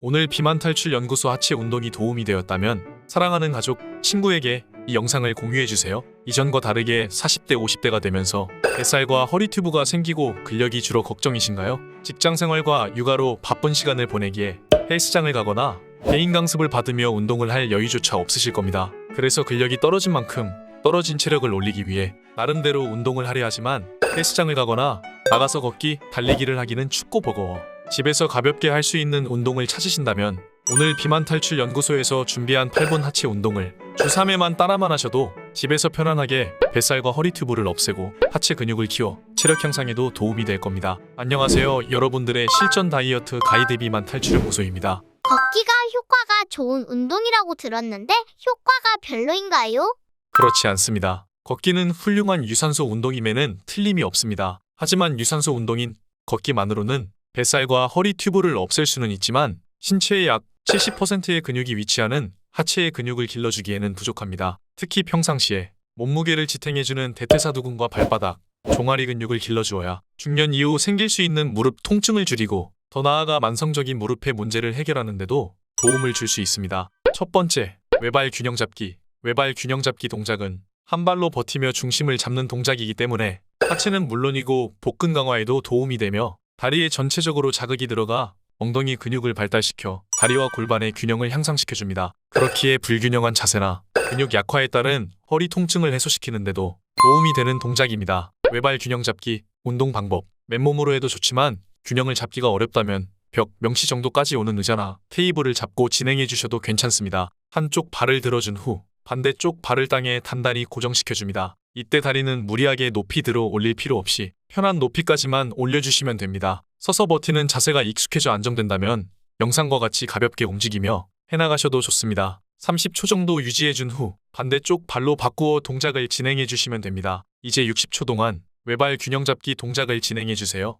오늘 비만 탈출 연구소 하체 운동이 도움이 되었다면 사랑하는 가족, 친구에게 이 영상을 공유해주세요. 이전과 다르게 40대, 50대가 되면서 뱃살과 허리 튜브가 생기고 근력이 줄어 걱정이신가요? 직장 생활과 육아로 바쁜 시간을 보내기에 헬스장을 가거나 개인 강습을 받으며 운동을 할 여유조차 없으실 겁니다. 그래서 근력이 떨어진 만큼 떨어진 체력을 올리기 위해 나름대로 운동을 하려 하지만 헬스장을 가거나 나가서 걷기, 달리기를 하기는 춥고 버거워. 집에서 가볍게 할 수 있는 운동을 찾으신다면 오늘 비만 탈출 연구소에서 준비한 8분 하체 운동을 주 3회만 따라만 하셔도 집에서 편안하게 뱃살과 허리 튜브를 없애고 하체 근육을 키워 체력 향상에도 도움이 될 겁니다. 안녕하세요. 여러분들의 실전 다이어트 가이드 비만 탈출 연구소입니다. 걷기가 효과가 좋은 운동이라고 들었는데 효과가 별로인가요? 그렇지 않습니다. 걷기는 훌륭한 유산소 운동임에는 틀림이 없습니다. 하지만 유산소 운동인 걷기만으로는 뱃살과 허리 튜브를 없앨 수는 있지만 신체의 약 70%의 근육이 위치하는 하체의 근육을 길러주기에는 부족합니다. 특히 평상시에 몸무게를 지탱해주는 대퇴사두근과 발바닥, 종아리 근육을 길러주어야 중년 이후 생길 수 있는 무릎 통증을 줄이고 더 나아가 만성적인 무릎의 문제를 해결하는 데도 도움을 줄 수 있습니다. 첫 번째, 외발 균형 잡기. 외발 균형 잡기 동작은 한 발로 버티며 중심을 잡는 동작이기 때문에 하체는 물론이고 복근 강화에도 도움이 되며 다리에 전체적으로 자극이 들어가 엉덩이 근육을 발달시켜 다리와 골반의 균형을 향상시켜줍니다. 그렇기에 불균형한 자세나 근육 약화에 따른 허리 통증을 해소시키는 데도 도움이 되는 동작입니다. 외발 균형 잡기 운동 방법. 맨몸으로 해도 좋지만 균형을 잡기가 어렵다면 벽, 명치 정도까지 오는 의자나 테이블을 잡고 진행해 주셔도 괜찮습니다. 한쪽 발을 들어준 후 반대쪽 발을 땅에 단단히 고정시켜줍니다. 이때 다리는 무리하게 높이 들어 올릴 필요 없이 편한 높이까지만 올려주시면 됩니다. 서서 버티는 자세가 익숙해져 안정된다면 영상과 같이 가볍게 움직이며 해나가셔도 좋습니다. 30초 정도 유지해준 후 반대쪽 발로 바꾸어 동작을 진행해 주시면 됩니다. 이제 60초 동안 외발 균형 잡기 동작을 진행해 주세요.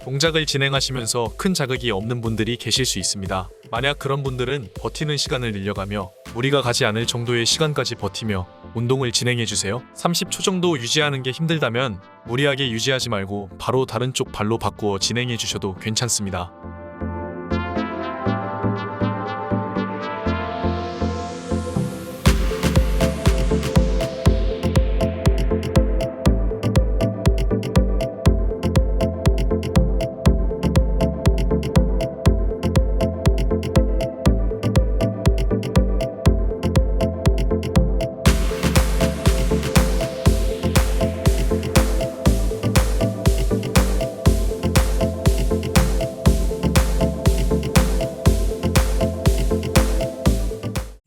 동작을 진행하시면서 큰 자극이 없는 분들이 계실 수 있습니다. 만약 그런 분들은 버티는 시간을 늘려가며 무리가 가지 않을 정도의 시간까지 버티며 운동을 진행해주세요. 30초 정도 유지하는 게 힘들다면 무리하게 유지하지 말고 바로 다른 쪽 발로 바꾸어 진행해주셔도 괜찮습니다.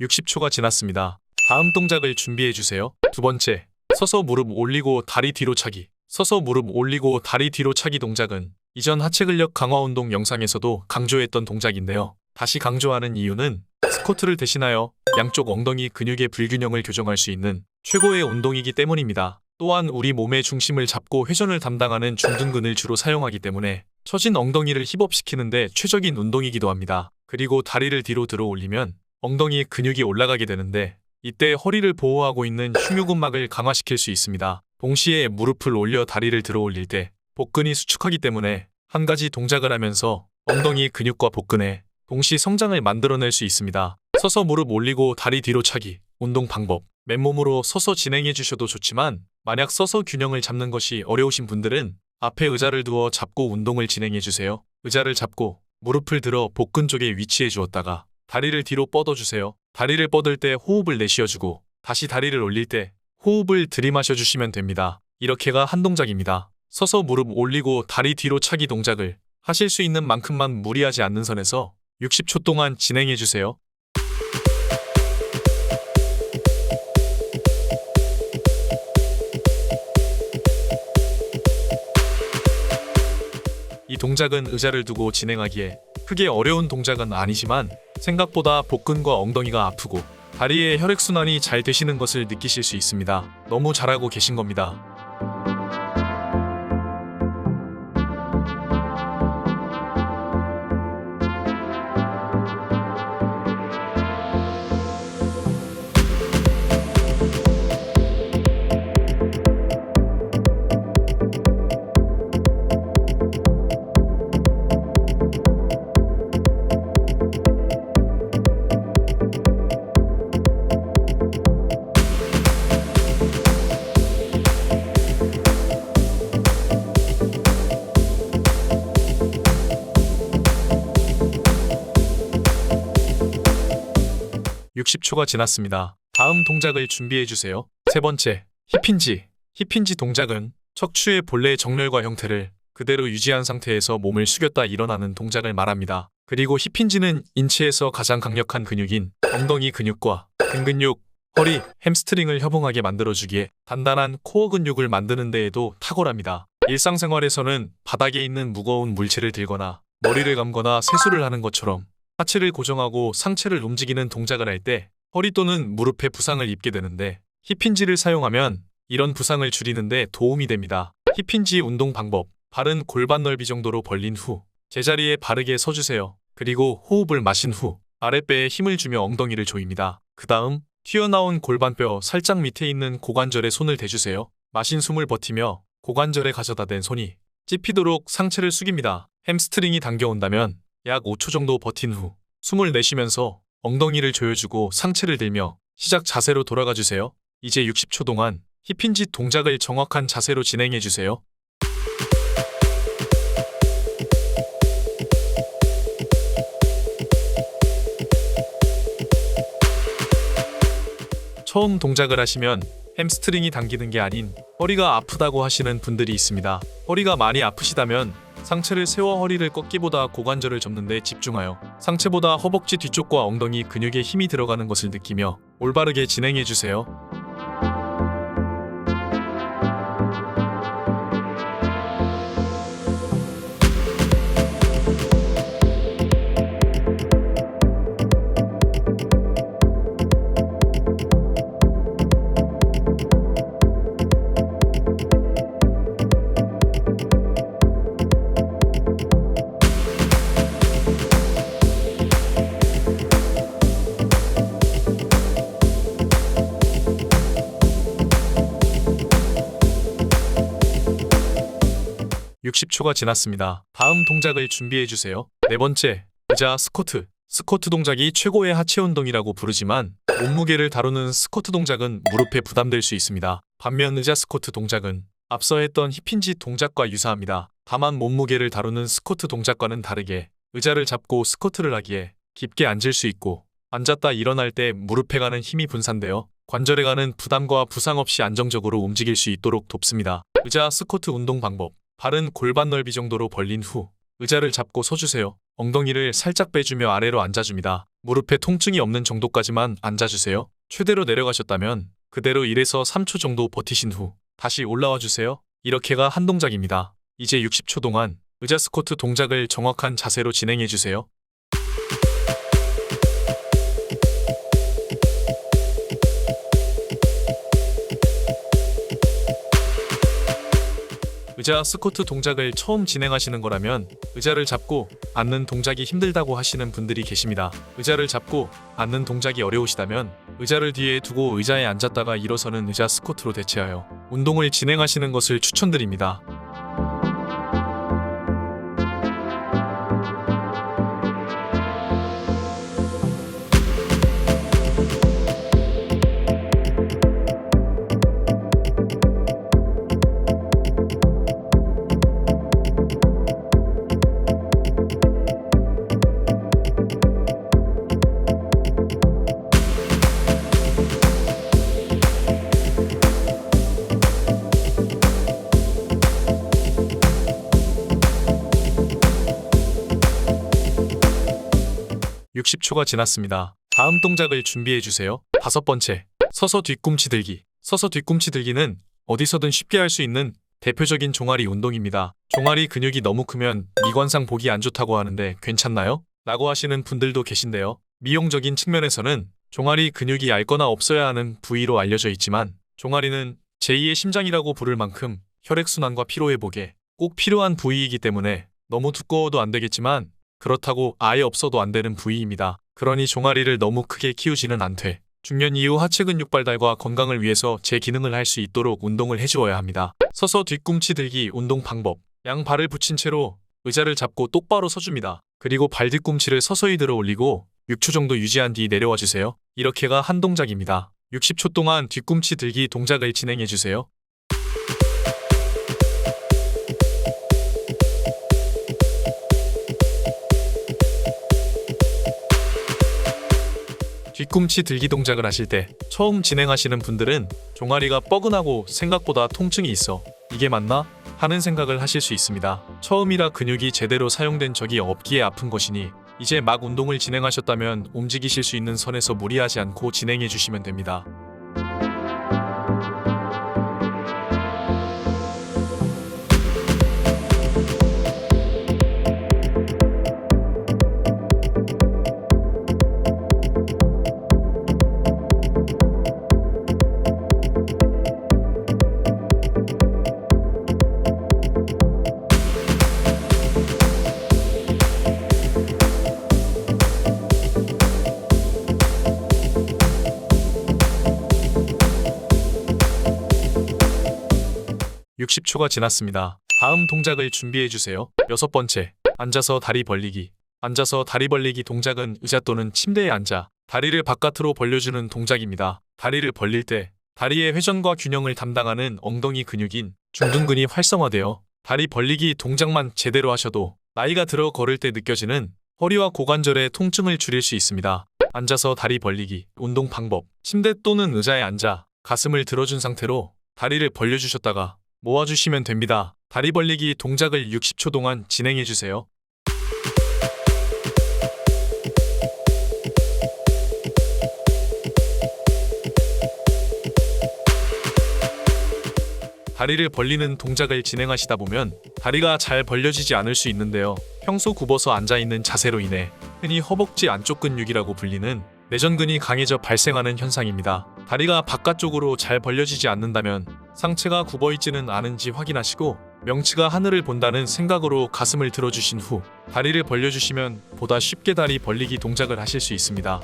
(60초가) 지났습니다. 다음 동작을 준비해주세요. 두 번째, 서서 무릎 올리고 다리 뒤로 차기. 서서 무릎 올리고 다리 뒤로 차기 동작은 이전 하체 근력 강화 운동 영상에서도 강조했던 동작인데요. 다시 강조하는 이유는 스쿼트를 대신하여 양쪽 엉덩이 근육의 불균형을 교정할 수 있는 최고의 운동이기 때문입니다. 또한 우리 몸의 중심을 잡고 회전을 담당하는 중둔근을 주로 사용하기 때문에 처진 엉덩이를 힙업시키는데 최적인 운동이기도 합니다. 그리고 다리를 뒤로 들어 올리면 엉덩이의 근육이 올라가게 되는데 이때 허리를 보호하고 있는 흉요근막을 강화시킬 수 있습니다. 동시에 무릎을 올려 다리를 들어 올릴 때 복근이 수축하기 때문에 한 가지 동작을 하면서 엉덩이 근육과 복근의 동시 성장을 만들어낼 수 있습니다. 서서 무릎 올리고 다리 뒤로 차기 운동 방법. 맨몸으로 서서 진행해 주셔도 좋지만 만약 서서 균형을 잡는 것이 어려우신 분들은 앞에 의자를 두어 잡고 운동을 진행해 주세요. 의자를 잡고 무릎을 들어 복근 쪽에 위치해 주었다가 다리를 뒤로 뻗어주세요. 다리를 뻗을 때 호흡을 내쉬어주고 다시 다리를 올릴 때 호흡을 들이마셔주시면 됩니다. 이렇게가 한 동작입니다. 서서 무릎 올리고 다리 뒤로 차기 동작을 하실 수 있는 만큼만 무리하지 않는 선에서 60초 동안 진행해주세요. 이 동작은 의자를 두고 진행하기에 크게 어려운 동작은 아니지만 생각보다 복근과 엉덩이가 아프고 다리의 혈액순환이 잘 되시는 것을 느끼실 수 있습니다. 너무 잘하고 계신 겁니다. 60초가 지났습니다. 다음 동작을 준비해주세요. 세 번째, 힙힌지. 힙힌지 동작은 척추의 본래의 정렬과 형태를 그대로 유지한 상태에서 몸을 숙였다 일어나는 동작을 말합니다. 그리고 힙힌지는 인체에서 가장 강력한 근육인 엉덩이 근육과 등 근육, 허리, 햄스트링을 협응하게 만들어주기에 단단한 코어 근육을 만드는 데에도 탁월합니다. 일상생활에서는 바닥에 있는 무거운 물체를 들거나 머리를 감거나 세수를 하는 것처럼 하체를 고정하고 상체를 움직이는 동작을 할 때 허리 또는 무릎에 부상을 입게 되는데 힙힌지를 사용하면 이런 부상을 줄이는 데 도움이 됩니다. 힙힌지 운동 방법. 발은 골반 넓이 정도로 벌린 후 제자리에 바르게 서주세요. 그리고 호흡을 마신 후 아랫배에 힘을 주며 엉덩이를 조입니다. 그 다음 튀어나온 골반뼈 살짝 밑에 있는 고관절에 손을 대주세요. 마신 숨을 버티며 고관절에 가져다 댄 손이 찝히도록 상체를 숙입니다. 햄스트링이 당겨온다면 약 5초 정도 버틴 후 숨을 내쉬면서 엉덩이를 조여주고 상체를 들며 시작 자세로 돌아가 주세요. 이제 60초 동안 힙힌지 동작을 정확한 자세로 진행해 주세요. 처음 동작을 하시면 햄스트링이 당기는 게 아닌 허리가 아프다고 하시는 분들이 있습니다. 허리가 많이 아프시다면 상체를 세워 허리를 꺾기보다 고관절을 접는 데 집중하여 상체보다 허벅지 뒤쪽과 엉덩이 근육에 힘이 들어가는 것을 느끼며 올바르게 진행해 주세요. (60초가) 지났습니다. 다음 동작을 준비해주세요. 네 번째, 의자 스쿼트. 스쿼트 동작이 최고의 하체 운동이라고 부르지만 몸무게를 다루는 스쿼트 동작은 무릎에 부담될 수 있습니다. 반면 의자 스쿼트 동작은 앞서 했던 힙힌지 동작과 유사합니다. 다만 몸무게를 다루는 스쿼트 동작과는 다르게 의자를 잡고 스쿼트를 하기에 깊게 앉을 수 있고 앉았다 일어날 때 무릎에 가는 힘이 분산되어 관절에 가는 부담과 부상 없이 안정적으로 움직일 수 있도록 돕습니다. 의자 스쿼트 운동 방법. 발은 골반 넓이 정도로 벌린 후 의자를 잡고 서주세요. 엉덩이를 살짝 빼주며 아래로 앉아줍니다. 무릎에 통증이 없는 정도까지만 앉아주세요. 최대로 내려가셨다면 그대로 1에서 3초 정도 버티신 후 다시 올라와 주세요. 이렇게가 한 동작입니다. 이제 60초 동안 의자 스쿼트 동작을 정확한 자세로 진행해 주세요. 의자 스쿼트 동작을 처음 진행하시는 거라면 의자를 잡고 앉는 동작이 힘들다고 하시는 분들이 계십니다. 의자를 잡고 앉는 동작이 어려우시다면 의자를 뒤에 두고 의자에 앉았다가 일어서는 의자 스쿼트로 대체하여 운동을 진행하시는 것을 추천드립니다. (60초가) 지났습니다. 다음 동작을 준비해주세요. 다섯 번째, 서서 뒤꿈치 들기. 서서 뒤꿈치 들기는 어디서든 쉽게 할 수 있는 대표적인 종아리 운동입니다. 종아리 근육이 너무 크면 미관상 보기 안 좋다고 하는데 괜찮나요? 라고 하시는 분들도 계신데요. 미용적인 측면에서는 종아리 근육이 얇거나 없어야 하는 부위로 알려져 있지만 종아리는 제2의 심장이라고 부를 만큼 혈액순환과 피로회복에 꼭 필요한 부위이기 때문에 너무 두꺼워도 안 되겠지만 그렇다고 아예 없어도 안 되는 부위입니다. 그러니 종아리를 너무 크게 키우지는 않되 중년 이후 하체 근육 발달과 건강을 위해서 제 기능을 할 수 있도록 운동을 해주어야 합니다. 서서 뒤꿈치 들기 운동 방법. 양 발을 붙인 채로 의자를 잡고 똑바로 서줍니다. 그리고 발 뒤꿈치를 서서히 들어 올리고 6초 정도 유지한 뒤 내려와 주세요. 이렇게가 한 동작입니다. 60초 동안 뒤꿈치 들기 동작을 진행해 주세요. 뒤꿈치 들기 동작을 하실 때 처음 진행하시는 분들은 종아리가 뻐근하고 생각보다 통증이 있어 이게 맞나? 하는 생각을 하실 수 있습니다. 처음이라 근육이 제대로 사용된 적이 없기에 아픈 것이니 이제 막 운동을 진행하셨다면 움직이실 수 있는 선에서 무리하지 않고 진행해 주시면 됩니다. (60초가) 지났습니다. 다음 동작을 준비해 주세요. 6번째, 앉아서 다리 벌리기. 앉아서 다리 벌리기 동작은 의자 또는 침대에 앉아 다리를 바깥으로 벌려주는 동작입니다. 다리를 벌릴 때 다리의 회전과 균형을 담당하는 엉덩이 근육인 중둔근이 활성화되어 다리 벌리기 동작만 제대로 하셔도 나이가 들어 걸을 때 느껴지는 허리와 고관절의 통증을 줄일 수 있습니다. 앉아서 다리 벌리기 운동 방법. 침대 또는 의자에 앉아 가슴을 들어준 상태로 다리를 벌려주셨다가 모아주시면 됩니다. 다리 벌리기 동작을 60초 동안 진행해주세요. 다리를 벌리는 동작을 진행하시다 보면 다리가 잘 벌려지지 않을 수 있는데요. 평소 굽어서 앉아있는 자세로 인해 흔히 허벅지 안쪽 근육이라고 불리는 내전근이 강해져 발생하는 현상입니다. 다리가 바깥쪽으로 잘 벌려지지 않는다면 상체가 굽어있지는 않은지 확인하시고 명치가 하늘을 본다는 생각으로 가슴을 들어주신 후 다리를 벌려주시면 보다 쉽게 다리 벌리기 동작을 하실 수 있습니다.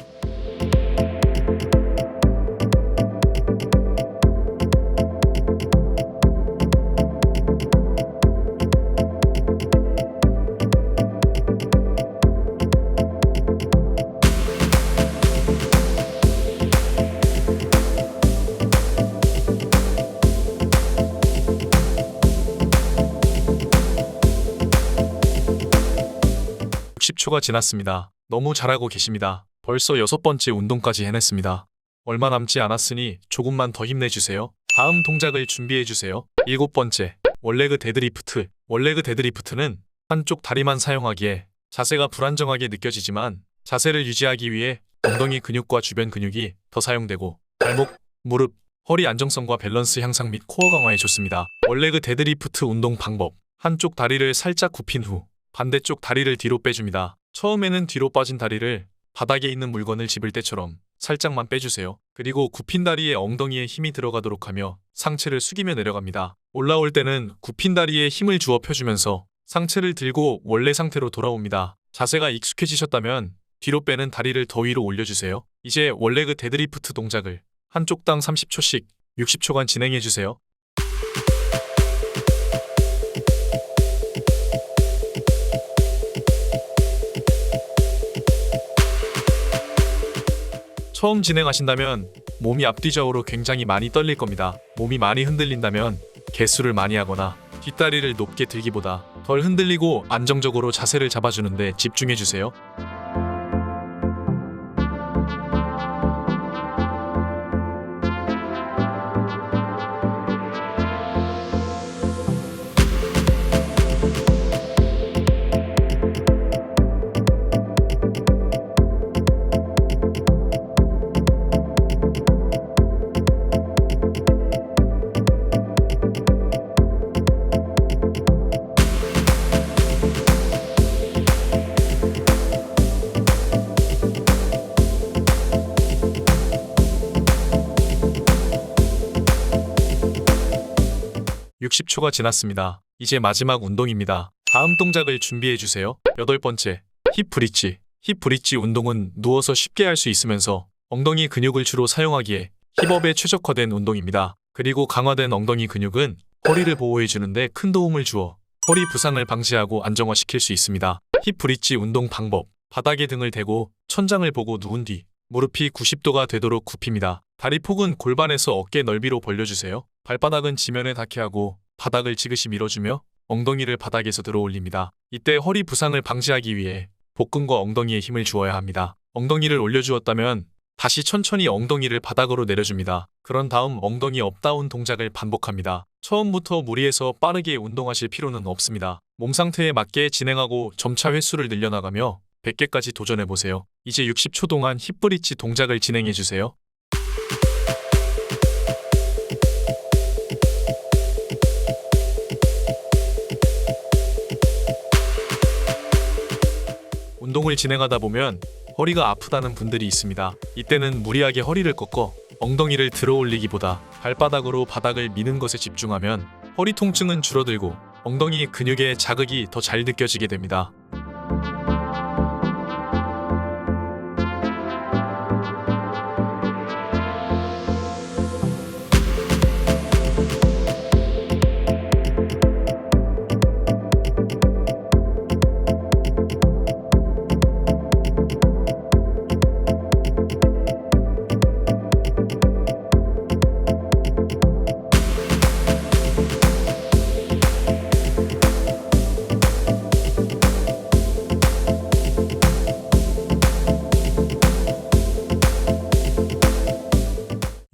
(60초가) 지났습니다. 너무 잘하고 계십니다. 벌써 6번째 운동까지 해냈습니다. 얼마 남지 않았으니 조금만 더 힘내주세요. 다음 동작을 준비해주세요. 7번째, 원레그 데드리프트. 원레그 데드리프트는 한쪽 다리만 사용하기에 자세가 불안정하게 느껴지지만 자세를 유지하기 위해 엉덩이 근육과 주변 근육이 더 사용되고 발목, 무릎, 허리 안정성과 밸런스 향상 및 코어 강화에 좋습니다. 원레그 데드리프트 운동 방법. 한쪽 다리를 살짝 굽힌 후 반대쪽 다리를 뒤로 빼줍니다. 처음에는 뒤로 빠진 다리를 바닥에 있는 물건을 집을 때처럼 살짝만 빼주세요. 그리고 굽힌 다리에 엉덩이에 힘이 들어가도록 하며 상체를 숙이며 내려갑니다. 올라올 때는 굽힌 다리에 힘을 주어 펴주면서 상체를 들고 원래 상태로 돌아옵니다. 자세가 익숙해지셨다면 뒤로 빼는 다리를 더 위로 올려주세요. 이제 원레그 데드리프트 동작을 한쪽당 30초씩 60초간 진행해주세요. 처음 진행하신다면 몸이 앞뒤좌우로 굉장히 많이 떨릴 겁니다. 몸이 많이 흔들린다면 개수를 많이 하거나 뒷다리를 높게 들기보다 덜 흔들리고 안정적으로 자세를 잡아주는데 집중해주세요. (60초가) 지났습니다. 이제 마지막 운동입니다. 다음 동작을 준비해주세요. 8번째, 힙 브릿지. 힙 브릿지 운동은 누워서 쉽게 할 수 있으면서 엉덩이 근육을 주로 사용하기에 힙업에 최적화된 운동입니다. 그리고 강화된 엉덩이 근육은 허리를 보호해주는데 큰 도움을 주어 허리 부상을 방지하고 안정화시킬 수 있습니다. 힙 브릿지 운동 방법. 바닥에 등을 대고 천장을 보고 누운 뒤 무릎이 90도가 되도록 굽힙니다. 다리 폭은 골반에서 어깨 넓이로 벌려주세요. 발바닥은 지면에 닿게 하고 바닥을 지그시 밀어주며 엉덩이를 바닥에서 들어 올립니다. 이때 허리 부상을 방지하기 위해 복근과 엉덩이에 힘을 주어야 합니다. 엉덩이를 올려주었다면 다시 천천히 엉덩이를 바닥으로 내려줍니다. 그런 다음 엉덩이 업다운 동작을 반복합니다. 처음부터 무리해서 빠르게 운동하실 필요는 없습니다. 몸 상태에 맞게 진행하고 점차 횟수를 늘려나가며 100개까지 도전해보세요. 이제 60초 동안 힙브릿지 동작을 진행해주세요. 운동을 진행하다 보면 허리가 아프다는 분들이 있습니다. 이때는 무리하게 허리를 꺾어 엉덩이를 들어 올리기보다 발바닥으로 바닥을 미는 것에 집중하면 허리 통증은 줄어들고 엉덩이 근육의 자극이 더 잘 느껴지게 됩니다.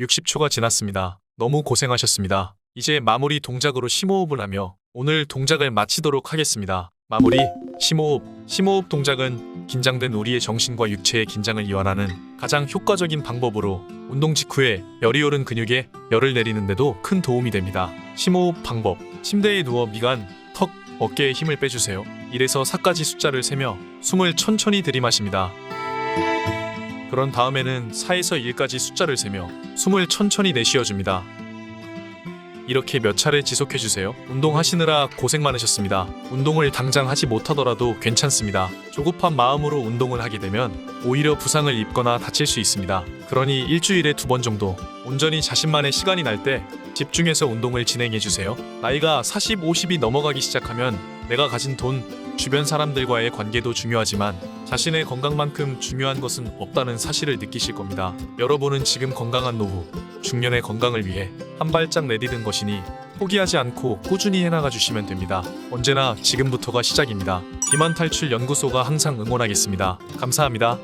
(60초가) 지났습니다. 너무 고생하셨습니다. 이제 마무리 동작으로 심호흡을 하며 오늘 동작을 마치도록 하겠습니다. 마무리 심호흡. 심호흡 동작은 긴장된 우리의 정신과 육체의 긴장을 이완하는 가장 효과적인 방법으로 운동 직후에 열이 오른 근육에 열을 내리는데도 큰 도움이 됩니다. 심호흡 방법. 침대에 누워 미간, 턱, 어깨에 힘을 빼주세요. 1에서 4까지 숫자를 세며 숨을 천천히 들이마십니다. 그런 다음에는 4에서 1까지 숫자를 세며 숨을 천천히 내쉬어줍니다. 이렇게 몇 차례 지속해주세요. 운동하시느라 고생 많으셨습니다. 운동을 당장 하지 못하더라도 괜찮습니다. 조급한 마음으로 운동을 하게 되면 오히려 부상을 입거나 다칠 수 있습니다. 그러니 일주일에 2번 정도 온전히 자신만의 시간이 날 때 집중해서 운동을 진행해주세요. 나이가 40, 50이 넘어가기 시작하면 내가 가진 돈, 주변 사람들과의 관계도 중요하지만 자신의 건강만큼 중요한 것은 없다는 사실을 느끼실 겁니다. 여러분은 지금 건강한 노후, 중년의 건강을 위해 한 발짝 내디딘 것이니 포기하지 않고 꾸준히 해나가 주시면 됩니다. 언제나 지금부터가 시작입니다. 비만 탈출 연구소가 항상 응원하겠습니다. 감사합니다.